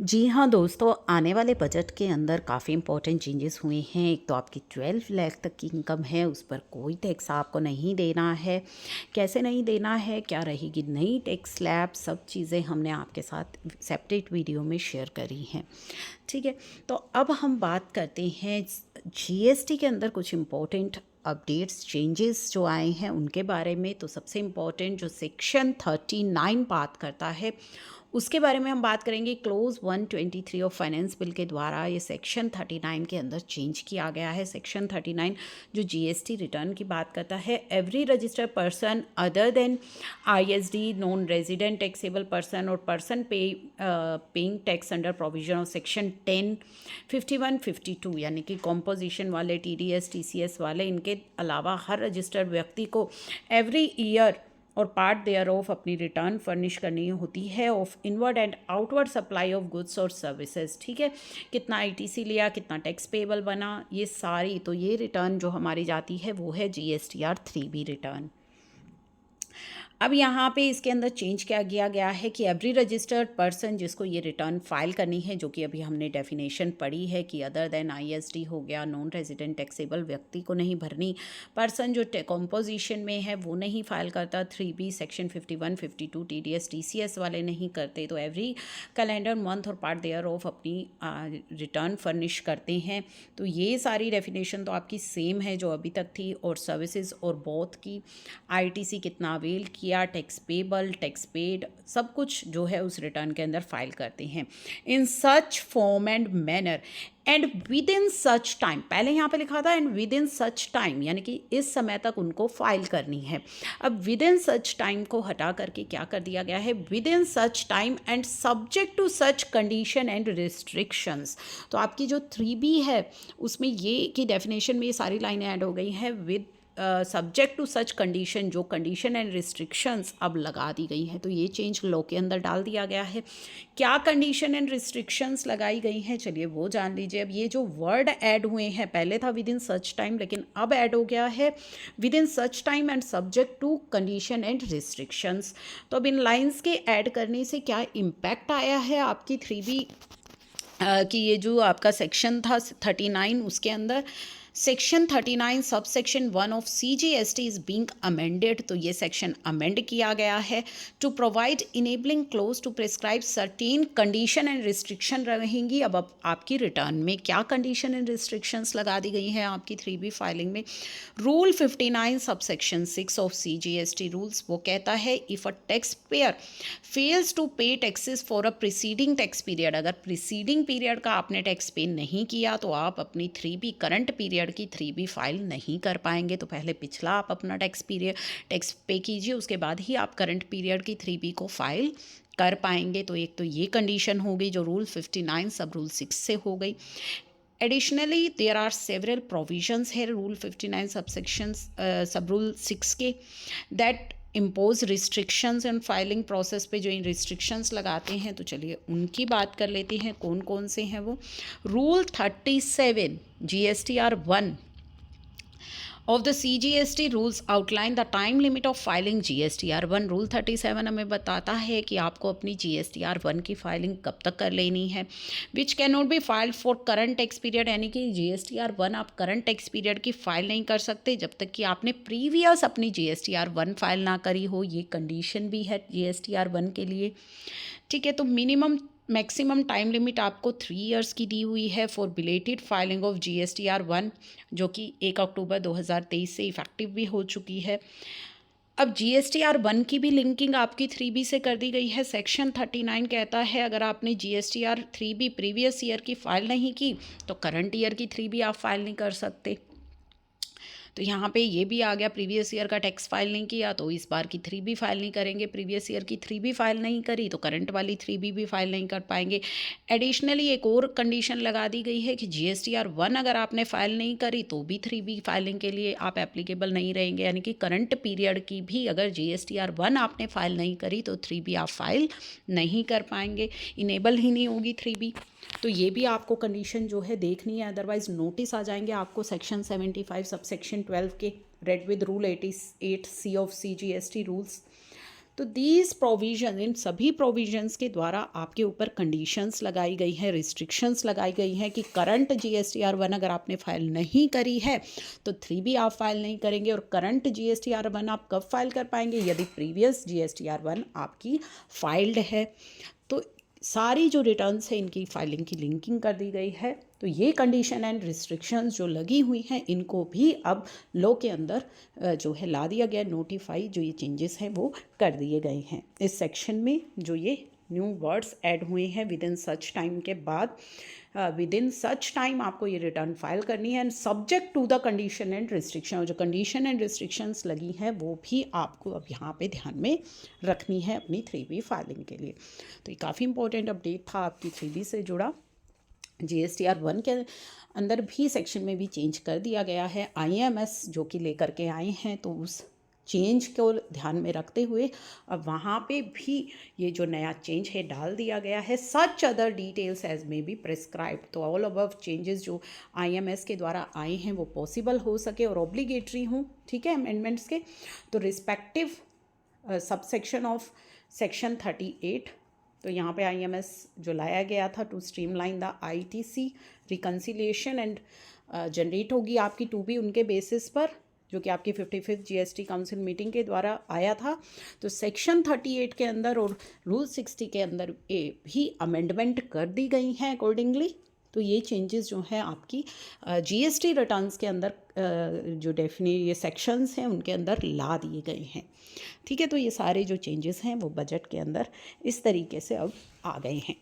जी हाँ दोस्तों, आने वाले बजट के अंदर काफ़ी इंपॉर्टेंट चेंजेस हुए हैं। एक तो आपकी 12 लाख तक की इनकम है, उस पर कोई टैक्स आपको नहीं देना है। कैसे नहीं देना है, क्या रहेगी नई टैक्स स्लैब, सब चीज़ें हमने आपके साथ सेपरेट वीडियो में शेयर करी हैं। ठीक है, तो अब हम बात करते हैं जीएसटी के अंदर कुछ इम्पोर्टेंट अपडेट्स चेंजेस जो आए हैं उनके बारे में। तो सबसे इम्पॉर्टेंट जो सेक्शन 39 बात करता है उसके बारे में हम बात करेंगे। क्लोज 123 ऑफ फाइनेंस बिल के द्वारा ये सेक्शन 39 के अंदर चेंज किया गया है। सेक्शन 39 जो जीएसटी रिटर्न की बात करता है, every registered person other than ISD, non resident taxable person और person paying tax under provision of section 10, 51, 52 यानी कि कॉम्पोजिशन वाले, टीडीएस, टीसीएस वाले, इनके अलावा हर रजिस्टर्ड व्यक्ति को एवरी ईयर और पार्ट देयर ऑफ अपनी रिटर्न फर्निश करनी होती है of inward and outward supply of goods और सर्विसेज। ठीक है, कितना आईटीसी लिया, कितना टैक्स पेबल बना, ये सारी, तो ये रिटर्न जो हमारी जाती है वो है जीएसटीआर 3B रिटर्न। अब यहाँ पे इसके अंदर चेंज क्या किया गया है कि एवरी रजिस्टर्ड पर्सन जिसको ये रिटर्न फाइल करनी है, जो कि अभी हमने डेफिनेशन पढ़ी है कि अदर देन आईएसडी हो गया, नॉन रेजिडेंट टैक्सेबल व्यक्ति को नहीं भरनी, पर्सन जो कॉम्पोजिशन में है वो नहीं फाइल करता, 3B सेक्शन 51, 52 टीडीएस टीसीएस वाले नहीं करते, तो एवरी कैलेंडर मंथ और पार्ट देयर ऑफ अपनी रिटर्न फर्निश करते हैं। तो ये सारी डेफिनेशन तो आपकी सेम है जो अभी तक थी, और सर्विसेज और बोथ की, आईटीसी कितना अवेल किया, टैक्स पेबल, टैक्स पेड, सब कुछ जो है उस रिटर्न के अंदर फाइल करते हैं in such form and manner and within such time. पहले यहाँ पे लिखा था and within such time, यानी कि इस समय तक उनको फाइल करनी है। अब विद इन सच टाइम को हटा करके क्या कर दिया गया है, within such time and subject to such condition and restrictions. तो आपकी जो 3B है उसमें ये की डेफिनेशन में ये सारी लाइनें ऐड हो गई हैं, with subject to such condition, जो कंडीशन एंड रिस्ट्रिक्शंस अब लगा दी गई हैं। तो ये चेंज लॉ के अंदर डाल दिया गया है। क्या कंडीशन एंड रिस्ट्रिक्शंस लगाई गई हैं, चलिए वो जान लीजिए। अब ये जो वर्ड ऐड हुए हैं, पहले था विद इन सच टाइम, लेकिन अब ऐड हो गया है within such time and subject to condition and restrictions. तो अब इन लाइन्स के ऐड करने से क्या इम्पैक्ट आया है आपकी 3B कि ये जो आपका सेक्शन था 39, उसके अंदर सेक्शन 39 सब सेक्शन 1 ऑफ CGST इज़ बीइंग अमेंडेड। तो ये सेक्शन अमेंड किया गया है to provide enabling clause to prescribe certain condition and restriction रहेंगी। अब आपकी रिटर्न में क्या कंडीशन एंड रिस्ट्रिक्शंस लगा दी गई हैं आपकी 3B फाइलिंग में। Rule 59 sub section 6 of CGST rules, वो कहता है if a tax payer fails to pay taxes for a preceding tax period, अगर प्रिसीडिंग पीरियड का आपने टैक्स पे नहीं किया तो आप अपनी 3B करंट पीरियड की 3B फाइल नहीं कर पाएंगे। तो पहले पिछला आप अपना टैक्स पे कीजिए, उसके बाद ही आप करंट पीरियड की 3B को फाइल कर पाएंगे। तो एक तो ये कंडीशन हो गई जो रूल 59 सब रूल 6 से हो गई। Additionally there are several provisions है रूल 59 सबसेक्शंस सब रूल 6 के that impose restrictions and filing process पे जो इन रिस्ट्रिक्शंस लगाते हैं। तो चलिए उनकी बात कर लेते हैं, कौन कौन से हैं वो। Rule 37 GSTR 1 of the CGST rules outline the time limit of filing GSTR 1। Rule 37 हमें बताता है कि आपको अपनी GSTR 1 की फाइलिंग कब तक कर लेनी है, which can not be filed for current tax period, यानी कि GSTR 1 आप करंट टैक्स पीरियड की फाइल नहीं कर सकते जब तक कि आपने प्रीवियस अपनी GSTR 1 फाइल ना करी हो। ये कंडीशन भी है GSTR 1 के लिए। ठीक है, तो मैक्सिमम टाइम लिमिट आपको 3 इयर्स की दी हुई है for belated filing of GSTR 1, जो कि 1 अक्टूबर 2023 से इफेक्टिव भी हो चुकी है। अब GSTR 1 की भी लिंकिंग आपकी 3B से कर दी गई है। सेक्शन 39 कहता है अगर आपने GSTR 3B प्रीवियस ईयर की फ़ाइल नहीं की तो करंट ईयर की 3B आप फाइल नहीं कर सकते। तो यहाँ पे ये भी आ गया, प्रीवियस ईयर का टैक्स फाइल नहीं किया तो इस बार की 3B फाइल नहीं करेंगे, प्रीवियस ईयर की 3B फाइल नहीं करी तो करंट वाली 3B भी फाइल नहीं कर पाएंगे। एडिशनली एक और कंडीशन लगा दी गई है कि GSTR 1 अगर आपने फाइल नहीं करी तो भी 3B फाइलिंग के लिए आप एप्लीकेबल नहीं रहेंगे, यानी कि करंट पीरियड की भी अगर GSTR 1 आपने फाइल नहीं करी तो 3B आप फाइल नहीं कर पाएंगे, इनेबल ही नहीं होगी 3B। तो ये भी आपको कंडीशन जो है देखनी है, अदरवाइज नोटिस आ जाएंगे आपको सेक्शन 75 सब सेक्शन 12 के, read with rule 88C of CGST rules. तो दीज प्रोविज़न, इन सभी प्रोविजंस के द्वारा आपके ऊपर कंडीशंस लगाई गई हैं, रिस्ट्रिक्शंस लगाई गई हैं कि करंट GSTR 1 अगर आपने फाइल नहीं करी है तो 3 भी आप फाइल नहीं करेंगे। और करंट GSTR 1 आप कब फाइल कर पाएंगे? यदि प्रीवियस GSTR 1 आपकी फाइल्ड है। तो सारी जो रिटर्न्स है इनकी फाइलिंग की लिंकिंग कर दी गई है। तो ये कंडीशन एंड रिस्ट्रिक्शंस जो लगी हुई हैं इनको भी अब लॉ के अंदर जो है ला दिया गया, नोटिफाई जो ये चेंजेस हैं वो कर दिए गए हैं। इस सेक्शन में जो ये न्यू वर्ड्स ऐड हुए हैं, विद इन सच टाइम के बाद, विद इन सच टाइम आपको ये रिटर्न फाइल करनी है and subject to the condition and restriction. और जो कंडीशन एंड रिस्ट्रिक्शंस लगी हैं वो भी आपको अब यहाँ पे ध्यान में रखनी है अपनी 3B फाइलिंग के लिए। तो ये काफ़ी इंपॉर्टेंट अपडेट था आपकी 3B से जुड़ा। GSTR 1 के अंदर भी सेक्शन में भी चेंज कर दिया गया है। IMS जो कि लेकर के आए हैं, तो उस चेंज को ध्यान में रखते हुए अब वहाँ पे भी ये जो नया चेंज है डाल दिया गया है। Such other details as may be prescribe. तो ऑल अबव चेंजेस जो IMS के द्वारा आए हैं वो पॉसिबल हो सके और ऑब्लिगेटरी हों, ठीक है, अमेंडमेंट्स के। तो रिस्पेक्टिव सबसेक्शन ऑफ सेक्शन 38, तो यहाँ पे IMS जो लाया गया था to streamline the ITC reconciliation and generate होगी आपकी 2B उनके बेसिस पर, जो कि आपकी 55th GST काउंसिल मीटिंग के द्वारा आया था। तो सेक्शन 38 के अंदर और रूल 60 के अंदर ये भी अमेंडमेंट कर दी गई हैं अकॉर्डिंगली। तो ये चेंजेस जो हैं आपकी GST रिटर्न्स के अंदर जो डेफिनेट ये सेक्शंस हैं उनके अंदर ला दिए गए हैं, ठीक है। तो ये सारे जो चेंजेस हैं वो बजट के अंदर इस तरीके से अब आ गए हैं।